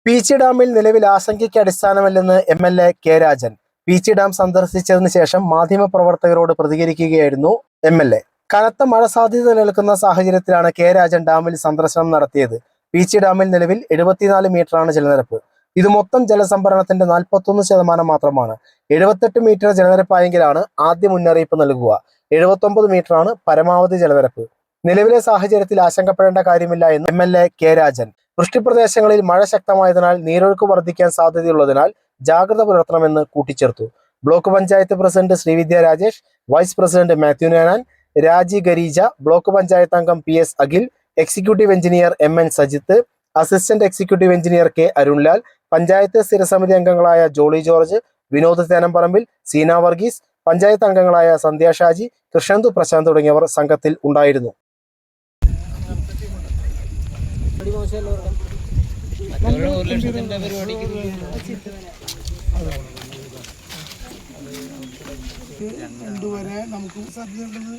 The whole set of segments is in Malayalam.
പീച്ചി ഡാമിൽ നിലവിൽ ആശങ്കയ്ക്ക് അടിസ്ഥാനമില്ലെന്ന് MLA. K Rajan. Peechi dam സന്ദർശിച്ചതിന് ശേഷം മാധ്യമപ്രവർത്തകരോട് പ്രതികരിക്കുകയായിരുന്നു എം.എൽ.എ. കനത്ത മഴ സാധ്യത നിലനിൽക്കുന്ന സാഹചര്യത്തിലാണ് കെ രാജൻ ഡാമിൽ സന്ദർശനം നടത്തിയത്. പീച്ചി ഡാമിൽ നിലവിൽ 74 മീറ്ററാണ് ജലനിരപ്പ്. ഇത് മൊത്തം ജലസംഭരണത്തിന്റെ 41% മാത്രമാണ്. 78 മീറ്റർ ജലനിരപ്പായെങ്കിലാണ് ആദ്യ മുന്നറിയിപ്പ് നൽകുക. 79 മീറ്ററാണ് പരമാവധി ജലനിരപ്പ്. നിലവിലെ സാഹചര്യത്തിൽ ആശങ്കപ്പെടേണ്ട കാര്യമില്ല എന്ന് എം.എൽ.എ. കെ രാജൻ. വൃഷ്ടിപ്രദേശങ്ങളിൽ മഴ ശക്തമായതിനാൽ നീരൊഴുക്ക് വർദ്ധിക്കാൻ സാധ്യതയുള്ളതിനാൽ ജാഗ്രത പുലർത്തണമെന്ന് കൂട്ടിച്ചേർത്തു. Block panchayat president Sreevidya Rajesh, vice president Mathew Nanan, Raji Gireeja, block panchayat അംഗം PS. Akhil, executive engineer MN. Sajith, assistant executive engineer K. Arunlal, panchayat സ്ഥിരസമിതി അംഗങ്ങളായ ജോളി ജോർജ്, വിനോദ് തേനംപറമ്പിൽ, സീന വർഗീസ്, പഞ്ചായത്ത് അംഗങ്ങളായ സന്ധ്യ ഷാജി, കൃഷ്ണന്തു പ്രശാന്ത് തുടങ്ങിയവർ സംഘത്തിൽ ഉണ്ടായിരുന്നു. വരെ നമുക്ക് സാധ്യതയുള്ളത്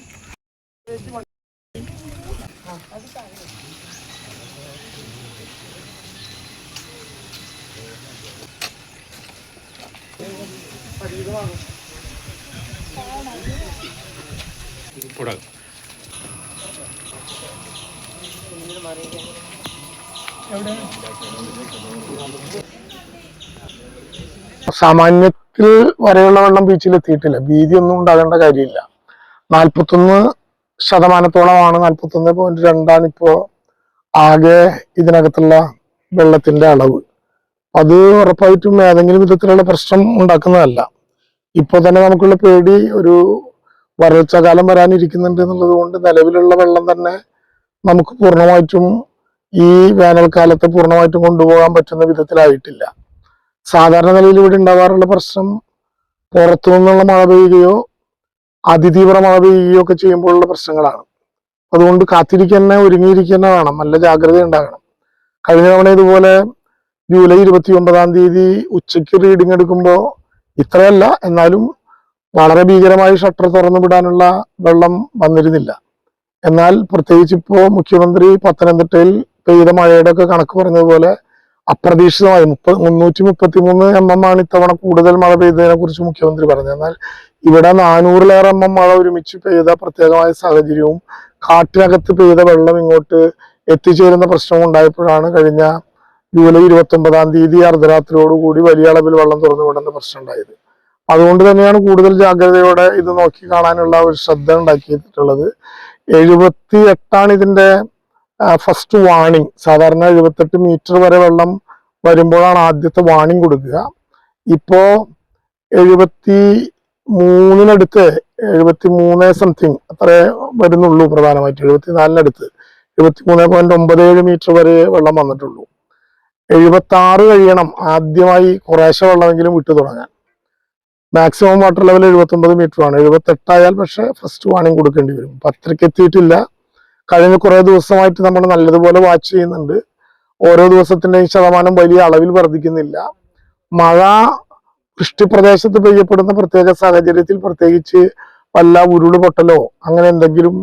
സാമാന്യത്തിൽ വരെയുള്ള വെള്ളം ബീച്ചിലെത്തിയിട്ടില്ല. ഭീതിയൊന്നും ഉണ്ടാകേണ്ട കാര്യമില്ല. 41% 41.2 ഇപ്പോ ആകെ ഇതിനകത്തുള്ള വെള്ളത്തിന്റെ അളവ്. അത് ഉറപ്പായിട്ടും ഏതെങ്കിലും വിധത്തിലുള്ള പ്രശ്നം ഉണ്ടാക്കുന്നതല്ല. ഇപ്പൊ തന്നെ നമുക്കുള്ള പേടി ഒരു വരൾച്ച കാലം വരാനിരിക്കുന്നുണ്ട് എന്നുള്ളത് കൊണ്ട് നിലവിലുള്ള വെള്ളം തന്നെ നമുക്ക് പൂർണ്ണമായിട്ടും ഈ വേനൽക്കാലത്തെ പൂർണ്ണമായിട്ടും കൊണ്ടുപോകാൻ പറ്റുന്ന വിധത്തിലായിട്ടില്ല. സാധാരണ നിലയിൽ ഇവിടെ ഉണ്ടാവാറുള്ള പ്രശ്നം പുറത്തു നിന്നുള്ള മഴ പെയ്യുകയോ അതിതീവ്ര മഴ പെയ്യുകയോ ഒക്കെ ചെയ്യുമ്പോഴുള്ള പ്രശ്നങ്ങളാണ്. അതുകൊണ്ട് കാത്തിരിക്കന്നെ ഒരുങ്ങിയിരിക്കുന്ന വേണം, നല്ല ജാഗ്രത ഉണ്ടാകണം. കഴിഞ്ഞ തവണ ഇതുപോലെ ജൂലൈ 29 ഉച്ചയ്ക്ക് റീഡിംഗ് എടുക്കുമ്പോൾ ഇത്രയല്ല, എന്നാലും വളരെ ഭീകരമായി ഷട്ടർ തുറന്നു വിടാനുള്ള വെള്ളം വന്നിരുന്നില്ല. എന്നാൽ പ്രത്യേകിച്ച് ഇപ്പോ മുഖ്യമന്ത്രി പത്തനംതിട്ടയിൽ പെയ്ത മഴയുടെ ഒക്കെ കണക്ക് പറഞ്ഞതുപോലെ അപ്രതീക്ഷിതമായി 333 mm ആണ് ഇത്തവണ കൂടുതൽ മഴ പെയ്തതിനെ കുറിച്ച് മുഖ്യമന്ത്രി പറഞ്ഞു. എന്നാൽ ഇവിടെ 400-ലേറെ mm മഴ ഒരുമിച്ച് പെയ്ത പ്രത്യേകമായ സാഹചര്യവും കാട്ടിനകത്ത് പെയ്ത വെള്ളം ഇങ്ങോട്ട് എത്തിച്ചേരുന്ന പ്രശ്നവും ഉണ്ടായപ്പോഴാണ് കഴിഞ്ഞ ജൂലൈ 29 അർദ്ധരാത്രിയോടുകൂടി വലിയ അളവിൽ വെള്ളം തുറന്നു വിടേണ്ട പ്രശ്നം ഉണ്ടായത്. അതുകൊണ്ട് തന്നെയാണ് കൂടുതൽ ജാഗ്രതയോടെ ഇത് നോക്കി കാണാനുള്ള ഒരു ശ്രദ്ധ ഉണ്ടാക്കിയിട്ടുള്ളത്. 78 ഇതിന്റെ ഫസ്റ്റ് വാണിംഗ്. സാധാരണ 78 മീറ്റർ വരെ വെള്ളം വരുമ്പോഴാണ് ആദ്യത്തെ വാണിംഗ് കൊടുക്കുക. ഇപ്പോ 73 73 സംതിങ് അത്രേ വരുന്നുള്ളൂ. പ്രധാനമായിട്ട് 74 73.97 മീറ്റർ വരെ വെള്ളം വന്നിട്ടുള്ളൂ. 76 കഴിയണം ആദ്യമായി കുറേശ്ശെ വെള്ളമെങ്കിലും വിട്ടു തുടങ്ങാൻ. മാക്സിമം വാട്ടർ ലെവൽ 79 മീറ്ററാണ്. 78 ആയാൽ പക്ഷെ ഫസ്റ്റ് വാണിംഗ് കൊടുക്കേണ്ടി വരും. അത്രയ്ക്ക് എത്തിയിട്ടില്ല. കഴിഞ്ഞ കുറെ ദിവസമായിട്ട് നമ്മൾ നല്ലതുപോലെ വാച്ച് ചെയ്യുന്നുണ്ട്. ഓരോ ദിവസത്തിന്റെയും ശതമാനം വലിയ അളവിൽ വർദ്ധിക്കുന്നില്ല. മഴ വൃഷ്ടിപ്രദേശത്ത് പെയ്യപ്പെടുന്ന പ്രത്യേക സാഹചര്യത്തിൽ പ്രത്യേകിച്ച് വല്ല ഉരുളുപൊട്ടലോ അങ്ങനെ എന്തെങ്കിലും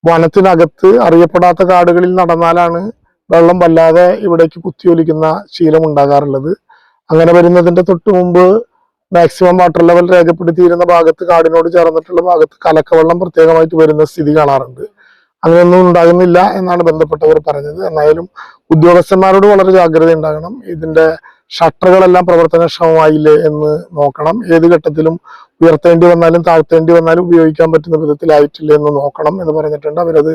വനത്തിനകത്ത് അറിയപ്പെടാത്ത കാടുകളിൽ നടന്നാലാണ് വെള്ളം വല്ലാതെ ഇവിടേക്ക് കുത്തിയൊലിക്കുന്ന ശീലം ഉണ്ടാകാറുള്ളത്. അങ്ങനെ വരുന്നതിന്റെ തൊട്ട് മുമ്പ് മാക്സിമം വാട്ടർ ലെവൽ രേഖപ്പെടുത്തിയിരുന്ന ഭാഗത്ത്, കാടിനോട് ചേർന്നിട്ടുള്ള ഭാഗത്ത് കലക്കവെള്ളം പ്രത്യേകമായിട്ട് വരുന്ന സ്ഥിതി കാണാറുണ്ട്. അങ്ങനെയൊന്നും ഉണ്ടാകുന്നില്ല എന്നാണ് ബന്ധപ്പെട്ടവർ പറഞ്ഞത്. എന്നാലും ഉദ്യോഗസ്ഥന്മാരോട് വളരെ ജാഗ്രത ഉണ്ടാകണം. ഇതിന്റെ ഷട്ടറുകളെല്ലാം പ്രവർത്തനക്ഷമമായില്ലേ എന്ന് നോക്കണം. ഏത് ഘട്ടത്തിലും ഉയർത്തേണ്ടി വന്നാലും താഴ്ത്തേണ്ടി വന്നാലും ഉപയോഗിക്കാൻ പറ്റുന്ന വിധത്തിലായിട്ടില്ലേ എന്ന് നോക്കണം എന്ന് പറഞ്ഞിട്ടുണ്ട്. അവരത്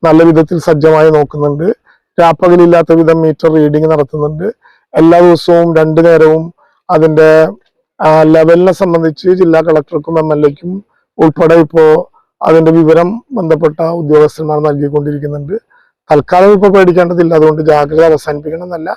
നല്ല വിധത്തിൽ സജ്ജമായി നോക്കുന്നുണ്ട്. രാപ്പകലില്ലാത്ത വിധം മീറ്റർ റീഡിംഗ് നടത്തുന്നുണ്ട്. എല്ലാ ദിവസവും 2 നേരവും അതിന്റെ ലെവലിനെ സംബന്ധിച്ച് ജില്ലാ കളക്ടർക്കും എം.എൽ.എക്കും ഉൾപ്പെടെ ഇപ്പോ അതിന്റെ വിവരം ബന്ധപ്പെട്ട ഉദ്യോഗസ്ഥന്മാർ നൽകിക്കൊണ്ടിരിക്കുന്നുണ്ട്. തൽക്കാലം ഇപ്പൊ പേടിക്കേണ്ടതില്ല. അതുകൊണ്ട് ജാഗ്രത അവസാനിപ്പിക്കണം എന്നല്ല,